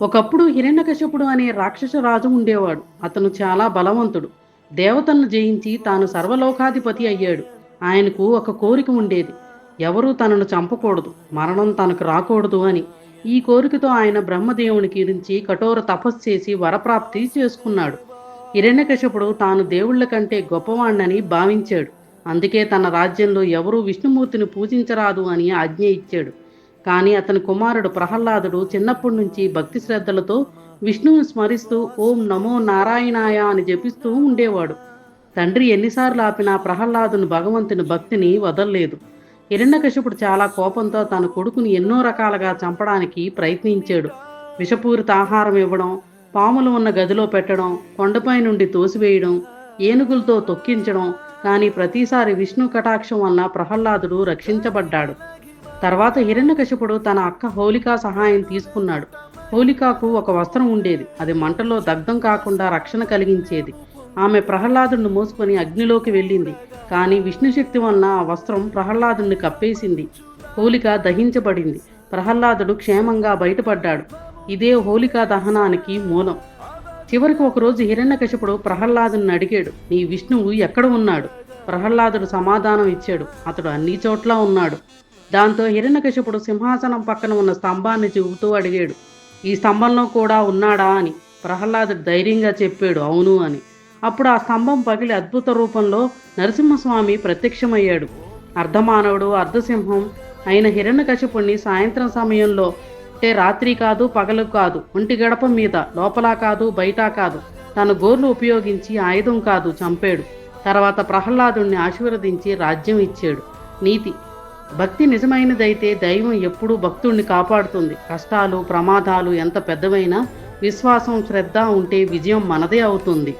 ఒకప్పుడు హిరణ్యకశిపుడు అనే రాక్షస రాజు ఉండేవాడు. అతను చాలా బలవంతుడు. దేవతలను జయించి తాను సర్వలోకాధిపతి అయ్యాడు. ఆయనకు ఒక కోరిక ఉండేది. ఎవరూ తనను చంపకూడదు, మరణం తనకు రాకూడదు అని. ఈ కోరికతో ఆయన బ్రహ్మదేవునికి గురించి కఠోర తపస్సు చేసి వరప్రాప్తి చేసుకున్నాడు. హిరణ్యకశిపుడు తాను దేవుళ్ళ కంటే గొప్పవాణ్ణని భావించాడు. అందుకే తన రాజ్యంలో ఎవరూ విష్ణుమూర్తిని పూజించరాదు అని ఆజ్ఞ ఇచ్చాడు. కానీ అతని కుమారుడు ప్రహ్లాదుడు చిన్నప్పటి నుంచి భక్తి శ్రద్ధలతో విష్ణువుని స్మరిస్తూ ఓం నమో నారాయణాయ అని జపిస్తూ ఉండేవాడు. తండ్రి ఎన్నిసార్లు ఆపినా ప్రహ్లాదుని భగవంతుని భక్తిని వదల్లేదు. హిరణ్యకశిపుడు చాలా కోపంతో తన కొడుకుని ఎన్నో రకాలుగా చంపడానికి ప్రయత్నించాడు. విషపూరిత ఆహారం ఇవ్వడం, పాములు ఉన్న గదిలో పెట్టడం, కొండపై నుండి తోసివేయడం, ఏనుగులతో తొక్కించడం. కానీ ప్రతిసారి విష్ణు కటాక్షం వల్ల ప్రహ్లాదుడు రక్షించబడ్డాడు. తర్వాత హిరణ్యకశిపుడు తన అక్క హోలికా సహాయం తీసుకున్నాడు. హోలికాకు ఒక వస్త్రం ఉండేది. అది మంటలో దగ్ధం కాకుండా రక్షణ కలిగించేది. ఆమె ప్రహ్లాదుని మోసుకొని అగ్నిలోకి వెళ్ళింది. కానీ విష్ణుశక్తి వలన ఆ వస్త్రం ప్రహ్లాదుని కప్పేసింది. హోలిక దహించబడింది. ప్రహ్లాదుడు క్షేమంగా బయటపడ్డాడు. ఇదే హోలికా దహనానికి మూలం. చివరికి ఒకరోజు హిరణ్యకశిపుడు ప్రహ్లాదుని అడిగాడు, నీ విష్ణువు ఎక్కడ ఉన్నాడు? ప్రహ్లాదుడు సమాధానం ఇచ్చాడు, అతడు అన్ని చోట్ల ఉన్నాడు. దాంతో హిరణ్యకశిపుడు సింహాసనం పక్కన ఉన్న స్తంభాన్ని చూపుతూ అడిగాడు, ఈ స్తంభంలో కూడా ఉన్నాడా అని. ప్రహ్లాదుడు ధైర్యంగా చెప్పాడు, అవును అని. అప్పుడు ఆ స్తంభం పగిలి అద్భుత రూపంలో నరసింహస్వామి ప్రత్యక్షమయ్యాడు. అర్ధమానవుడు అర్ధసింహం అయిన హిరణ్యకశిపుణ్ణి సాయంత్రం సమయంలో, అంటే రాత్రి కాదు పగలు కాదు, ఒంటి గడప మీద, లోపల కాదు బయట కాదు, తన గోర్లు ఉపయోగించి ఆయుధం కాదు చంపాడు. తర్వాత ప్రహ్లాదుణ్ణి ఆశీర్వదించి రాజ్యం ఇచ్చాడు. నీతి: భక్తి నిజమైనదైతే దైవం ఎప్పుడూ భక్తుణ్ణి కాపాడుతుంది. కష్టాలు ప్రమాదాలు ఎంత పెద్దవైనా విశ్వాసం శ్రద్ధ ఉంటే విజయం మనదే అవుతుంది.